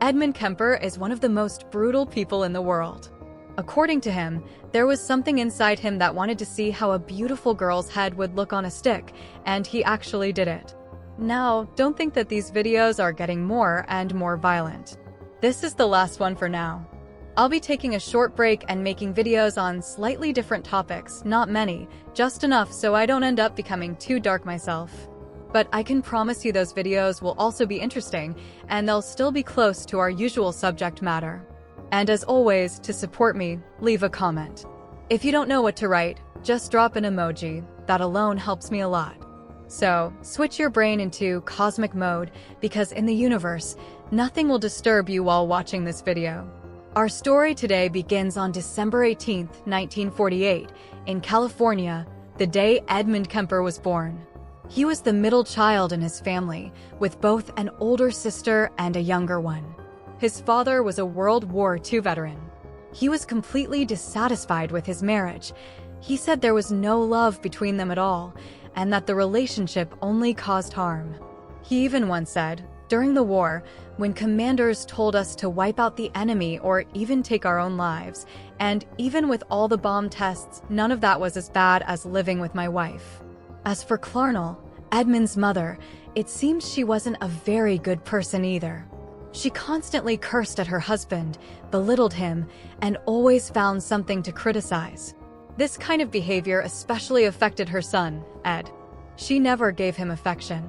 Edmund Kemper is one of the most brutal people in the world. According to him, there was something inside him that wanted to see how a beautiful girl's head would look on a stick, and he actually did it. Now, don't think that these videos are getting more and more violent. This is the last one for now. I'll be taking a short break and making videos on slightly different topics, not many, just enough so I don't end up becoming too dark myself. But I can promise you those videos will also be interesting, and they'll still be close to our usual subject matter. And as always, to support me, leave a comment. If you don't know what to write, just drop an emoji. That alone helps me a lot. So, switch your brain into cosmic mode, because in the universe, nothing will disturb you while watching this video. Our story today begins on December 18, 1948, in California, the day Edmund Kemper was born. He was the middle child in his family, with both an older sister and a younger one. His father was a World War II veteran. He was completely dissatisfied with his marriage. He said there was no love between them at all, and that the relationship only caused harm. He even once said, "During the war, when commanders told us to wipe out the enemy or even take our own lives, and even with all the bomb tests, none of that was as bad as living with my wife." As for Clarnell, Edmund's mother, it seemed she wasn't a very good person either. She constantly cursed at her husband, belittled him, and always found something to criticize. This kind of behavior especially affected her son, Ed. She never gave him affection.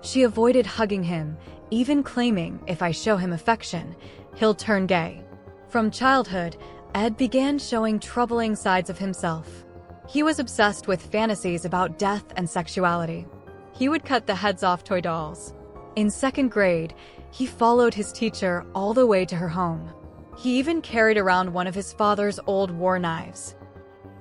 She avoided hugging him, even claiming, if I show him affection, he'll turn gay. From childhood, Ed began showing troubling sides of himself. He was obsessed with fantasies about death and sexuality. He would cut the heads off toy dolls. In second grade, he followed his teacher all the way to her home. He even carried around one of his father's old war knives.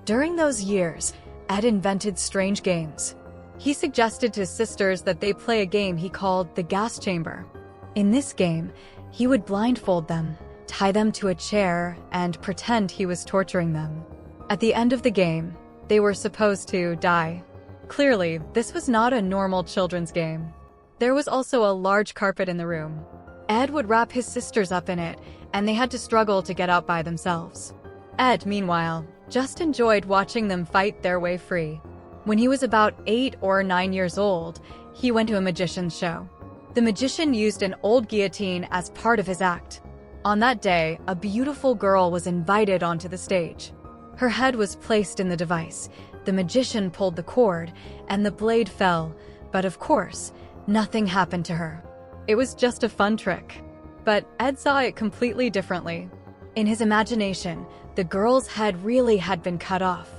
During those years, Ed invented strange games. He suggested to his sisters that they play a game he called the gas chamber. In this game, he would blindfold them, tie them to a chair, and pretend he was torturing them. At the end of the game, they were supposed to die. Clearly, this was not a normal children's game. There was also a large carpet in the room. Ed would wrap his sisters up in it, and they had to struggle to get out by themselves. Ed, meanwhile, just enjoyed watching them fight their way free. When he was about 8 or 9 years old, he went to a magician's show. The magician used an old guillotine as part of his act. On that day, a beautiful girl was invited onto the stage. Her head was placed in the device. The magician pulled the cord, and the blade fell, but of course, nothing happened to her. It was just a fun trick. But Ed saw it completely differently. In his imagination, the girl's head really had been cut off.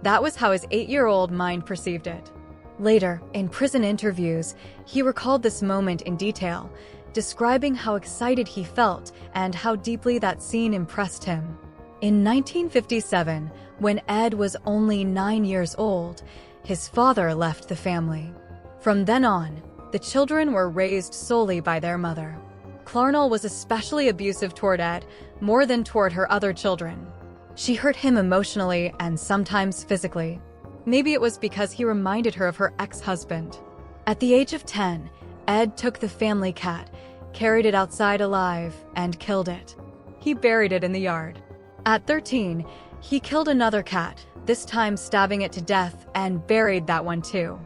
That was how his 8-year-old mind perceived it. Later, in prison interviews, he recalled this moment in detail, describing how excited he felt and how deeply that scene impressed him. In 1957, when Ed was only 9 years old, his father left the family. From then on, the children were raised solely by their mother. Clarnell was especially abusive toward Ed, more than toward her other children. She hurt him emotionally and sometimes physically. Maybe it was because he reminded her of her ex-husband. At the age of 10, Ed took the family cat, carried it outside alive, and killed it. He buried it in the yard. At 13, he killed another cat, this time stabbing it to death, and buried that one too.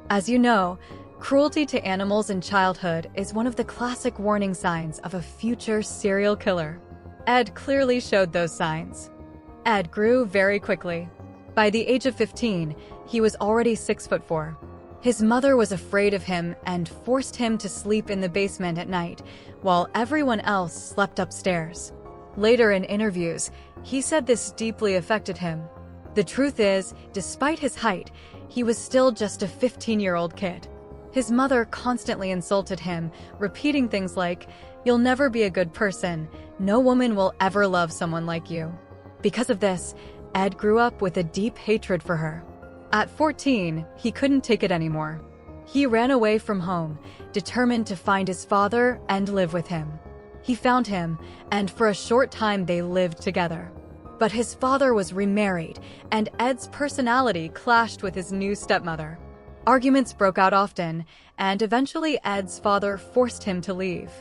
As you know, cruelty to animals in childhood is one of the classic warning signs of a future serial killer. Ed clearly showed those signs. Ed grew very quickly. By the age of 15, he was already 6'4". His mother was afraid of him and forced him to sleep in the basement at night, while everyone else slept upstairs. Later in interviews, he said this deeply affected him. The truth is, despite his height, he was still just a 15-year-old kid. His mother constantly insulted him, repeating things like, "You'll never be a good person. No woman will ever love someone like you." Because of this, Ed grew up with a deep hatred for her. At 14, he couldn't take it anymore. He ran away from home, determined to find his father and live with him. He found him, and for a short time they lived together. But his father was remarried, and Ed's personality clashed with his new stepmother. Arguments broke out often, and eventually Ed's father forced him to leave.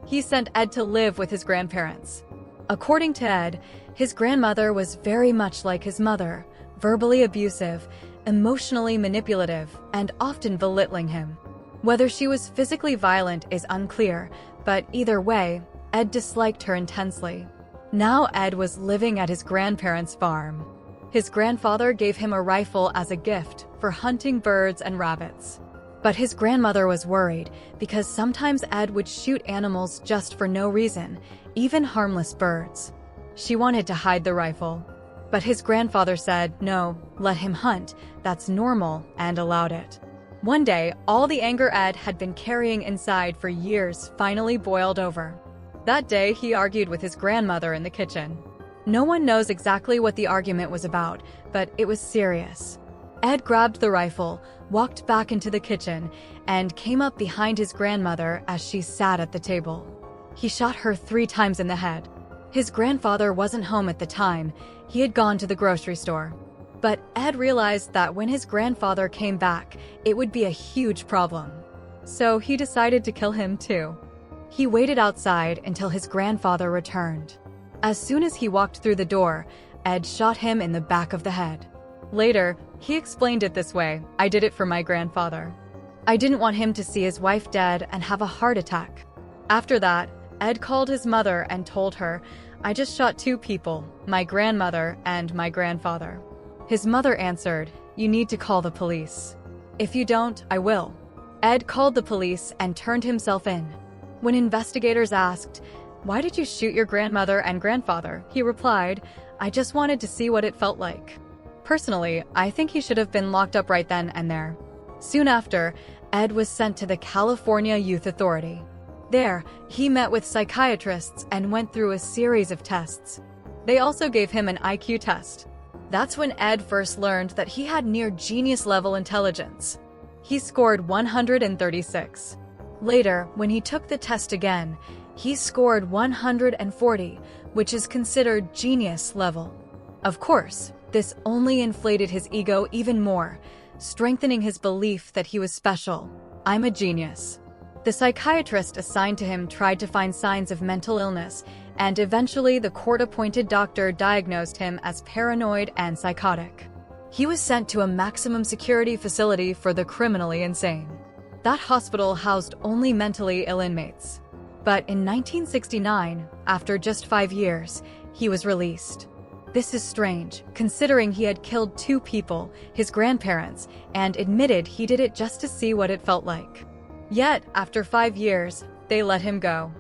He sent Ed to live with his grandparents. According to Ed, his grandmother was very much like his mother, verbally abusive, emotionally manipulative, and often belittling him. Whether she was physically violent is unclear, but either way, Ed disliked her intensely. Now Ed was living at his grandparents' farm. His grandfather gave him a rifle as a gift for hunting birds and rabbits. But his grandmother was worried because sometimes Ed would shoot animals just for no reason, even harmless birds. She wanted to hide the rifle. But his grandfather said, no, let him hunt, that's normal, and allowed it. One day, all the anger Ed had been carrying inside for years finally boiled over. That day, he argued with his grandmother in the kitchen. No one knows exactly what the argument was about, but it was serious. Ed grabbed the rifle, walked back into the kitchen, and came up behind his grandmother as she sat at the table. He shot her 3 times in the head. His grandfather wasn't home at the time. He had gone to the grocery store. But Ed realized that when his grandfather came back, it would be a huge problem. So he decided to kill him too. He waited outside until his grandfather returned. As soon as he walked through the door, Ed shot him in the back of the head. Later, he explained it this way, I did it for my grandfather. I didn't want him to see his wife dead and have a heart attack. After that, Ed called his mother and told her, I just shot 2 people, my grandmother and my grandfather. His mother answered, you need to call the police. If you don't, I will. Ed called the police and turned himself in. When investigators asked, why did you shoot your grandmother and grandfather? He replied, I just wanted to see what it felt like. Personally, I think he should have been locked up right then and there. Soon after, Ed was sent to the California Youth Authority. There, he met with psychiatrists and went through a series of tests. They also gave him an IQ test. That's when Ed first learned that he had near genius-level intelligence. He scored 136. Later, when he took the test again, he scored 140, which is considered genius level. Of course, this only inflated his ego even more, strengthening his belief that he was special. I'm a genius. The psychiatrist assigned to him tried to find signs of mental illness, and eventually the court-appointed doctor diagnosed him as paranoid and psychotic. He was sent to a maximum security facility for the criminally insane. That hospital housed only mentally ill inmates. But in 1969, after just 5 years, he was released. This is strange, considering he had killed 2 people, his grandparents, and admitted he did it just to see what it felt like. Yet, after 5 years, they let him go.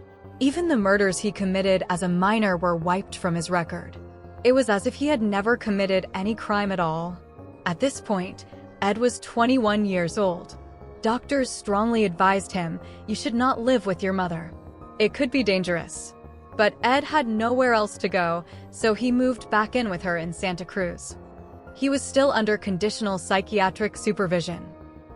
Even the murders he committed as a minor were wiped from his record. It was as if he had never committed any crime at all. At this point, Ed was 21 years old. Doctors strongly advised him, you should not live with your mother. It could be dangerous. But Ed had nowhere else to go, so he moved back in with her in Santa Cruz. He was still under conditional psychiatric supervision.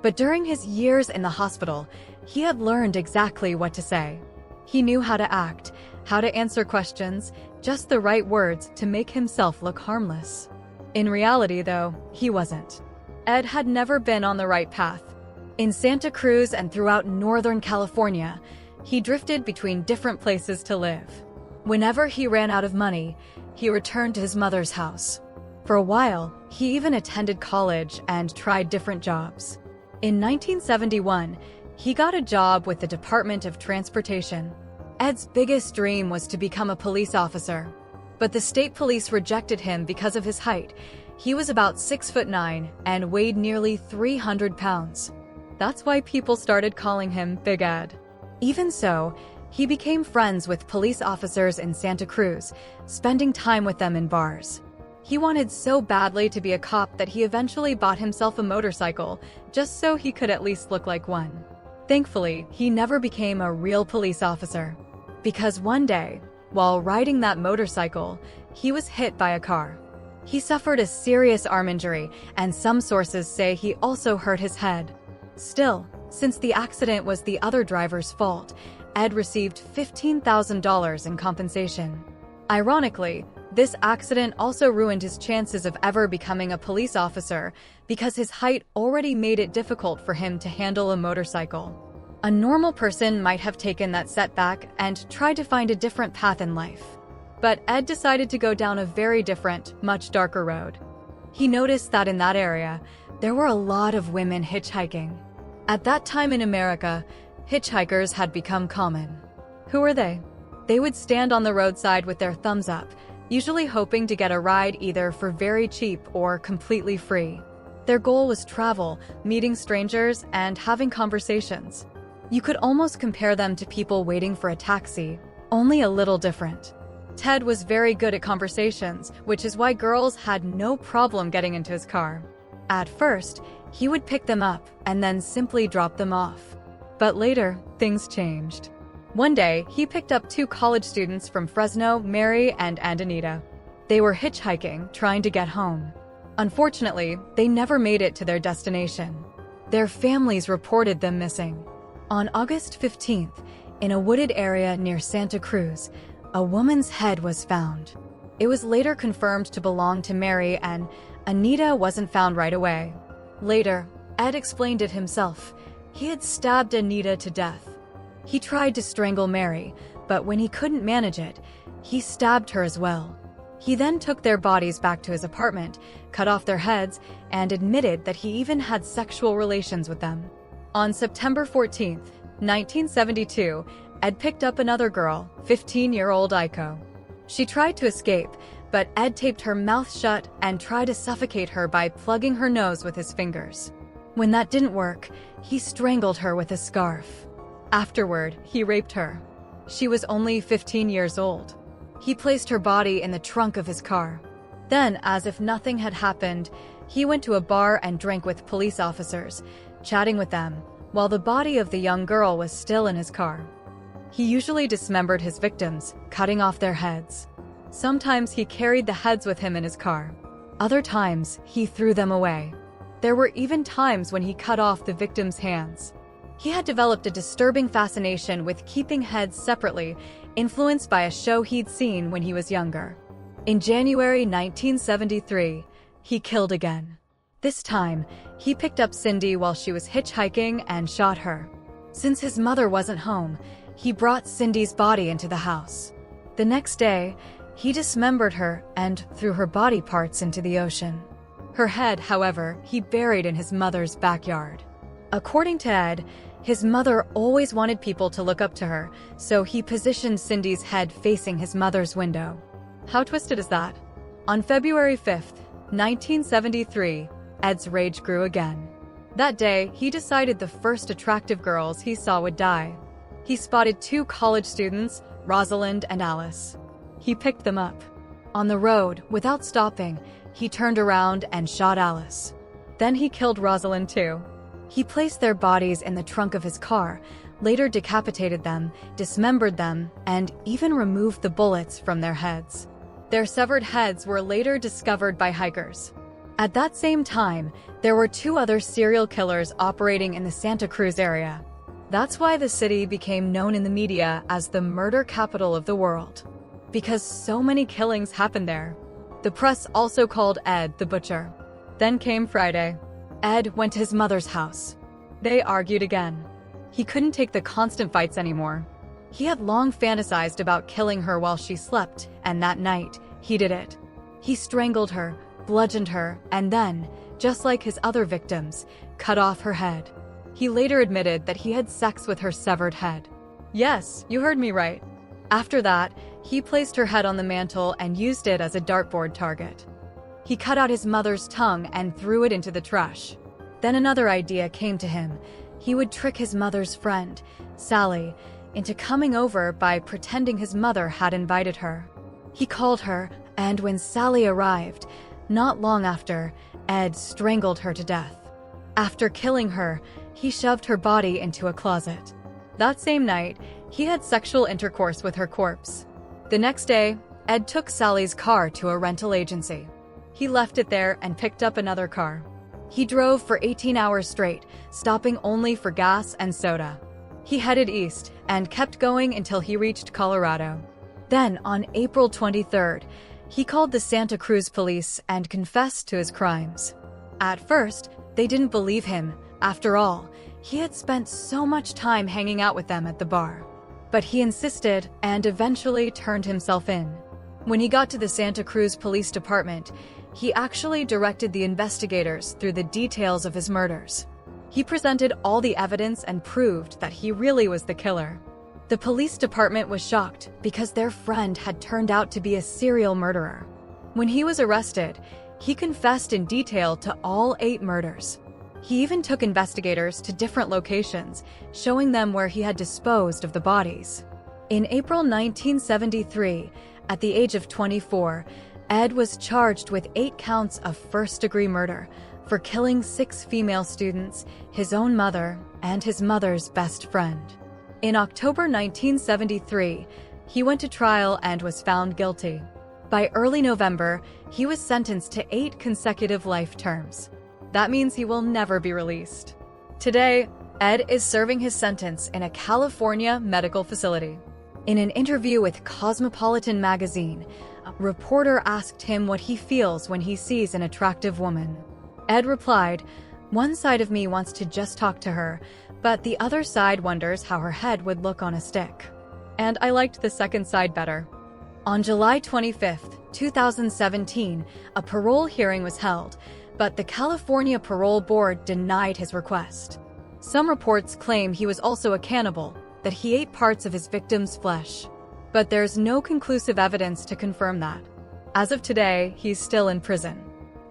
But during his years in the hospital, he had learned exactly what to say. He knew how to act, how to answer questions, just the right words to make himself look harmless. In reality, though, he wasn't. Ed had never been on the right path. In Santa Cruz and throughout Northern California, he drifted between different places to live. Whenever he ran out of money, he returned to his mother's house. For a while, he even attended college and tried different jobs. In 1971, he got a job with the Department of Transportation. Ed's biggest dream was to become a police officer. But the state police rejected him because of his height. He was about 6'9" and weighed nearly 300 pounds. That's why people started calling him Big Ed. Even so, he became friends with police officers in Santa Cruz, spending time with them in bars. He wanted so badly to be a cop that he eventually bought himself a motorcycle, just so he could at least look like one. Thankfully, he never became a real police officer. Because one day, while riding that motorcycle, he was hit by a car. He suffered a serious arm injury, and some sources say he also hurt his head. Still, since the accident was the other driver's fault, Ed received $15,000 in compensation. Ironically, this accident also ruined his chances of ever becoming a police officer because his height already made it difficult for him to handle a motorcycle. A normal person might have taken that setback and tried to find a different path in life. But Ed decided to go down a very different, much darker road. He noticed that in that area, there were a lot of women hitchhiking. At that time in America, hitchhikers had become common. Who were they? They would stand on the roadside with their thumbs up, usually hoping to get a ride either for very cheap or completely free. Their goal was travel, meeting strangers, and having conversations. You could almost compare them to people waiting for a taxi, only a little different. Ted was very good at conversations, which is why girls had no problem getting into his car. At first, he would pick them up and then simply drop them off. But later, things changed. One day, he picked up 2 college students from Fresno, Mary and Anita. They were hitchhiking, trying to get home. Unfortunately, they never made it to their destination. Their families reported them missing. On August 15th, in a wooded area near Santa Cruz, a woman's head was found. It was later confirmed to belong to Mary, and Anita wasn't found right away. Later, Ed explained it himself. He had stabbed Anita to death. He tried to strangle Mary, but when he couldn't manage it, he stabbed her as well. He then took their bodies back to his apartment, cut off their heads, and admitted that he even had sexual relations with them. On September 14, 1972, Ed picked up another girl, 15-year-old Aiko. She tried to escape, but Ed taped her mouth shut and tried to suffocate her by plugging her nose with his fingers. When that didn't work, he strangled her with a scarf. Afterward, he raped her. She was only 15 years old. He placed her body in the trunk of his car. Then, as if nothing had happened, he went to a bar and drank with police officers, chatting with them, while the body of the young girl was still in his car. He usually dismembered his victims, cutting off their heads. Sometimes he carried the heads with him in his car. Other times, he threw them away. There were even times when he cut off the victims' hands. He had developed a disturbing fascination with keeping heads separately, influenced by a show he'd seen when he was younger. In January 1973, he killed again. This time, he picked up Cindy while she was hitchhiking and shot her. Since his mother wasn't home, he brought Cindy's body into the house. The next day, he dismembered her and threw her body parts into the ocean. Her head, however, he buried in his mother's backyard. According to Ed, his mother always wanted people to look up to her, so he positioned Cindy's head facing his mother's window. How twisted is that? On February 5th, 1973, Ed's rage grew again. That day, he decided the first attractive girls he saw would die. He spotted 2 college students, Rosalind and Alice. He picked them up. On the road, without stopping, he turned around and shot Alice. Then he killed Rosalind too. He placed their bodies in the trunk of his car, later decapitated them, dismembered them, and even removed the bullets from their heads. Their severed heads were later discovered by hikers. At that same time, there were 2 other serial killers operating in the Santa Cruz area. That's why the city became known in the media as the murder capital of the world. Because so many killings happened there. The press also called Ed the Butcher. Then came Friday. Ed went to his mother's house. They argued again. He couldn't take the constant fights anymore. He had long fantasized about killing her while she slept, and that night, he did it. He strangled her, bludgeoned her, and then, just like his other victims, cut off her head. He later admitted that he had sex with her severed head. Yes, you heard me right. After that, he placed her head on the mantle and used it as a dartboard target. He cut out his mother's tongue and threw it into the trash. Then another idea came to him. He would trick his mother's friend, Sally, into coming over by pretending his mother had invited her. He called her, and when Sally arrived, not long after, Ed strangled her to death. After killing her, he shoved her body into a closet. That same night, he had sexual intercourse with her corpse. The next day, Ed took Sally's car to a rental agency. He left it there and picked up another car. He drove for 18 hours straight, stopping only for gas and soda. He headed east and kept going until he reached Colorado. Then, on April 23rd, he called the Santa Cruz police and confessed to his crimes. At first, they didn't believe him. After all, He had spent so much time hanging out with them at the bar. But he insisted and eventually turned himself in. When he got to the Santa Cruz Police Department, he actually directed the investigators through the details of his murders. He presented all the evidence and proved that he really was the killer. The police department was shocked because their friend had turned out to be a serial murderer. When he was arrested, he confessed in detail to all 8 murders. He even took investigators to different locations, showing them where he had disposed of the bodies. In April 1973, at the age of 24, Ed was charged with 8 counts of first-degree murder for killing 6 female students, his own mother, and his mother's best friend. In October 1973, he went to trial and was found guilty. By early November, he was sentenced to 8 consecutive life terms. That means he will never be released. Today, Ed is serving his sentence in a California medical facility. In an interview with Cosmopolitan magazine, a reporter asked him what he feels when he sees an attractive woman. Ed replied, "One side of me wants to just talk to her, but the other side wonders how her head would look on a stick." And I liked the second side better. On July 25, 2017, a parole hearing was held, but the California Parole Board denied his request. Some reports claim he was also a cannibal, that he ate parts of his victim's flesh. But there's no conclusive evidence to confirm that. As of today, he's still in prison.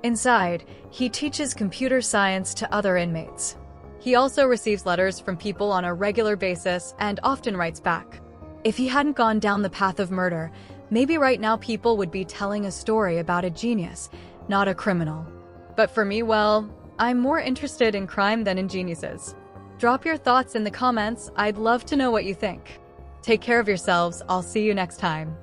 Inside, he teaches computer science to other inmates. He also receives letters from people on a regular basis and often writes back. If he hadn't gone down the path of murder, maybe right now people would be telling a story about a genius, not a criminal. But for me, well, I'm more interested in crime than in geniuses. Drop your thoughts in the comments. I'd love to know what you think. Take care of yourselves. I'll see you next time.